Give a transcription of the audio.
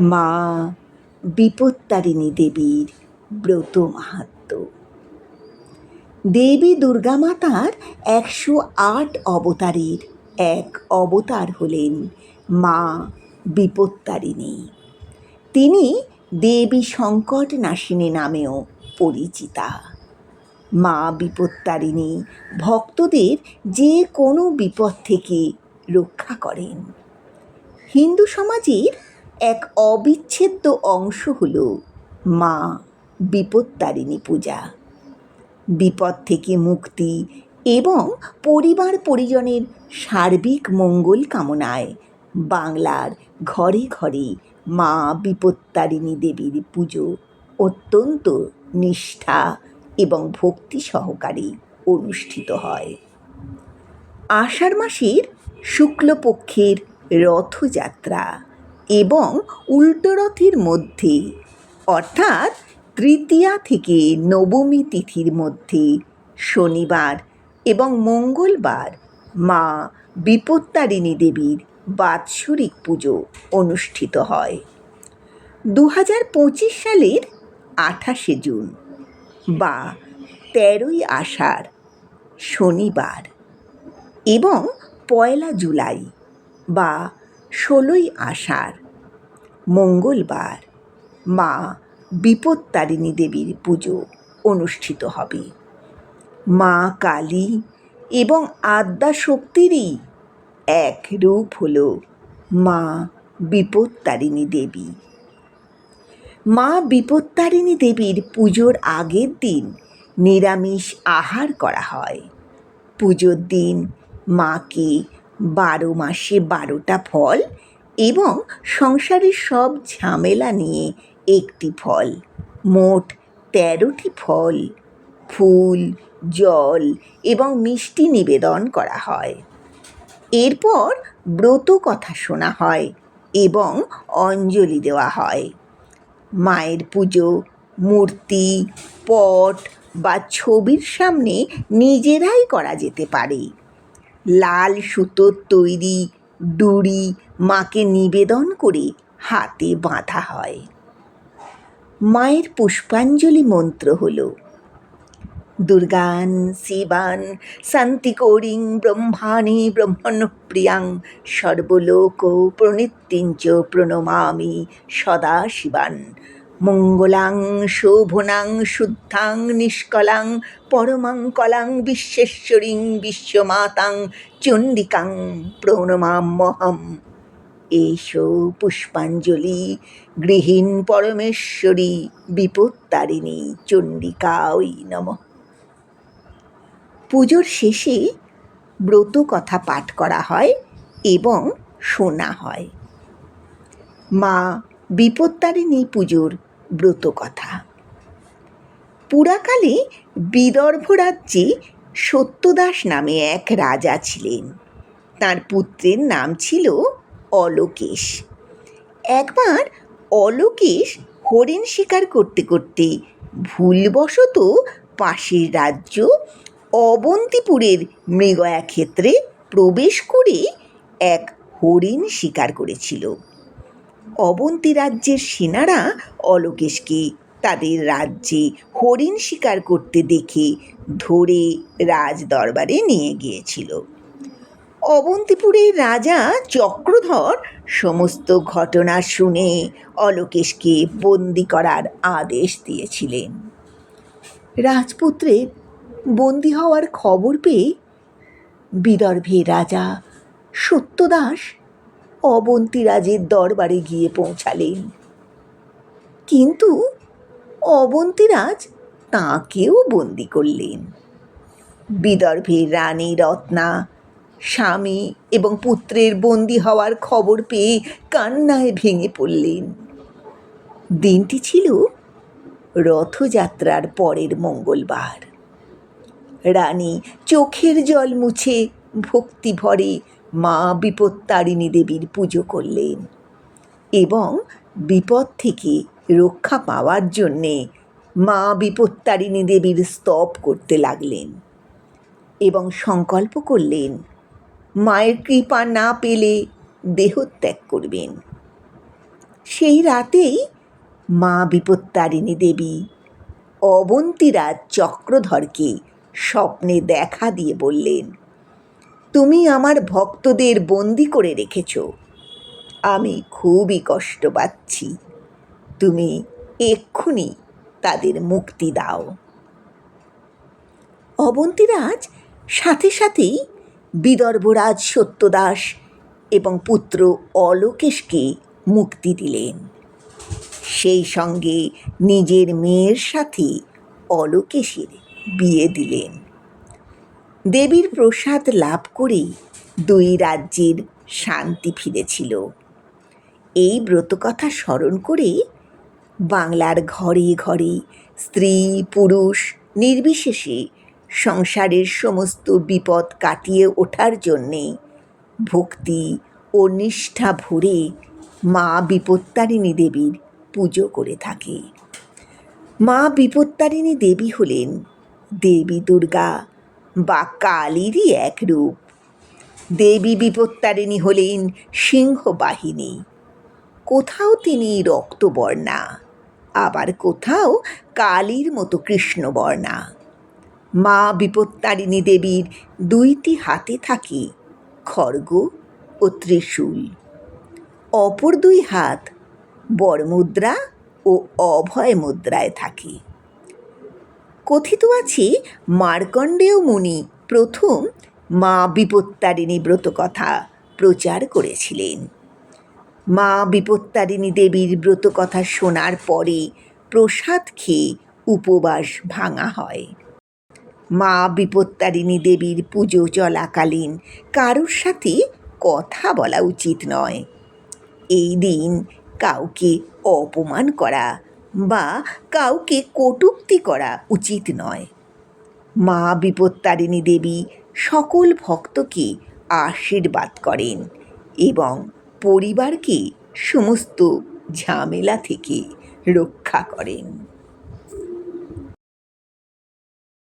মা বিপত্তারিণী দেবীর ব্রত মাহাত্ম্য। দেবী দুর্গা মাতার 108 অবতারের এক অবতার হলেন মা বিপত্তারিণী। তিনি দেবী সংকট নাশিনী নামেও পরিচিতা। মা বিপত্তারিণী ভক্তদের যে কোনো বিপদ থেকে রক্ষা করেন। হিন্দু সমাজের এক অবিচ্ছেদ্য অংশ হল মা বিপত্তারিণী পূজা। বিপদ থেকে মুক্তি এবং পরিবার পরিজনের সার্বিক মঙ্গল কামনায় বাংলার ঘরে ঘরে মা বিপত্তারিণী দেবীর পুজো অত্যন্ত নিষ্ঠা এবং ভক্তি সহকারে অনুষ্ঠিত হয়। আষাঢ় মাসের শুক্লপক্ষের রথযাত্রা এবং উল্টো রথের মধ্যে অর্থাৎ তৃতীয়া থেকে নবমী তিথির মধ্যে শনিবার এবং মঙ্গলবার মা বিপত্তারিণী দেবীর বাৎসরিক পুজো অনুষ্ঠিত হয়। 2025 সালের 28শে জুন বা 13ই আষাঢ় শনিবার এবং 1 জুলাই বা 16ই আষাঢ় মঙ্গলবার মা বিপত্তারিণী দেবীর পুজো অনুষ্ঠিত হবে। মা কালী এবং আদ্যা শক্তিরই এক রূপ হল মা বিপত্তারিণী দেবী। মা বিপত্তারিণী দেবীর পুজোর আগের দিন নিরামিষ আহার করা হয়। পুজোর দিন মাকে 12 মাসে 12টা ফল এবং সংসারের সব ঝামেলা নিয়ে একটি ফল, মোট 13টি ফল, ফুল, জল এবং মিষ্টি নিবেদন করা হয়। এরপর ব্রত কথা শোনা হয় এবং অঞ্জলি দেওয়া হয়। মায়ের পুজো মূর্তি, পট বা ছবির সামনে নিজেরাই করা যেতে পারে। লাল সুতোর তৈরি ডুরি মাকে নিবেদন করে হাতে বাঁধা হয়। মায়ের পুষ্পাঞ্জলি মন্ত্র হল দুর্গান শিবান শান্তিকৌরিং ব্রহ্মাণি ব্রহ্মণপ্রিয়াং সর্বলোক প্রণিত্যঞ্চ প্রণমামি সদা শিবান মঙ্গলাং শোভনাং শুদ্ধাং নিষ্কলাং পরমাং কলাং বিশ্বেশ্বরীং বিশ্বমাতাং চণ্ডিকাং প্রণমাম্যহম। এসো পুষ্পাঞ্জলি গৃহীন পরমেশ্বরী বিপত্তারিণী চণ্ডিকাই নমঃ। পুজোর শেষে ব্রত কথা পাঠ করা হয় এবং শোনা হয়। মা বিপত্তারিণী পুজোর ব্রত কথা। পুরাকালে বিদর্ভ রাজ্যে সত্যদাস নামে এক রাজা ছিলেন। তার পুত্রের নাম ছিল অলোকেশ। একবার অলোকেশ হরিণ শিকার করতে করতে ভুলবশত পাশের রাজ্য অবন্তিপুরের মৃগয়া ক্ষেত্রে প্রবেশ করে এক হরিণ শিকার করেছিল। অবন্তী রাজ্যের সেনারা অলোকেশকে তাদের রাজ্যে হরিণ শিকার করতে দেখে ধরে রাজ দরবারে নিয়ে গিয়েছিল। অবন্তিপুরের রাজা চক্রধর সমস্ত ঘটনা শুনে অলোকেশকে বন্দি করার আদেশ দিয়েছিলেন। রাজপুত্রের বন্দি হওয়ার খবর পেয়ে বিদর্ভের রাজা সত্যদাস অবন্তী রাজের দরবারে গিয়ে পৌঁছালেন, কিন্তু অবন্তীরাজ তাঁকেও বন্দি করলেন। বিদর্ভের রানী রত্না স্বামী এবং পুত্রের বন্দি হওয়ার খবর পেয়ে কান্নায় ভেঙে পড়লেন। দিনটি ছিল রথযাত্রার পরের মঙ্গলবার। রানী চোখের জল মুছে ভক্তি ভরে মা বিপত্তারিণী দেবীর পুজো করলেন এবং বিপদ থেকে রক্ষা পাওয়ার জন্যে মা বিপত্তারিণী দেবীর স্তব করতে লাগলেন এবং সংকল্প করলেন মায়ের কৃপা না পেলে দেহত্যাগ করবেন। সেই রাতেই মা বিপত্তারিণী দেবী অবন্তীরাজ চক্রধরকে স্বপ্নে দেখা দিয়ে বললেন, তুমি আমার ভক্তদের বন্দি করে রেখেছ, আমি খুবই কষ্ট পাচ্ছি, তুমি এক্ষুনি তাদের মুক্তি দাও। অবন্তীরাজ সাথে সাথেই বিদর্ভরাজ সত্যদাস এবং পুত্র অলোকেশকে মুক্তি দিলেন। সেই সঙ্গে নিজের মেয়ের সাথে অলোকেশের বিয়ে দিলেন। দেবীর প্রসাদ লাভ করে দুই রাজ্যের শান্তি ফিরেছিল। এই ব্রতকথা স্মরণ করে বাংলার ঘরে ঘরে স্ত্রী পুরুষ নির্বিশেষে সংসারের সমস্ত বিপদ কাটিয়ে ওঠার জন্যে ভক্তি ও নিষ্ঠা ভরে মা বিপত্তারিণী দেবীর পুজো করে থাকে। মা বিপত্তারিণী দেবী হলেন দেবী দুর্গা বা কালীরই এক রূপ। দেবী বিপত্তারিণী হলেন সিংহবাহিনী। কোথাও তিনি রক্তবর্ণা, আবার কোথাও কালীর মতো কৃষ্ণবর্ণা। মা বিপত্তারিণী দেবীর দুইটি হাতে থাকে খড়গ ও ত্রিশূল, অপর দুই হাত বরমুদ্রা ও অভয় মুদ্রায় থাকে। কথিত আছে মার্কণ্ডেয় মুনি প্রথম মা বিপত্তারিণী ব্রতকথা প্রচার করেছিলেন। মা বিপত্তারিণী দেবীর ব্রতকথা শোনার পরে প্রসাদ খেয়ে উপবাস ভাঙা হয়। মা বিপত্তারিণী দেবীর পুজো চলাকালীন কারোর সাথে কথা বলা উচিত নয়। এই দিন কাউকে অপমান করা বা কাউকে কটূক্তি করা উচিত নয়। মা বিপত্তারিণী দেবী সকল ভক্তকে আশীর্বাদ করেন এবং পরিবারকে সমস্ত ঝামেলা থেকে রক্ষা করেন।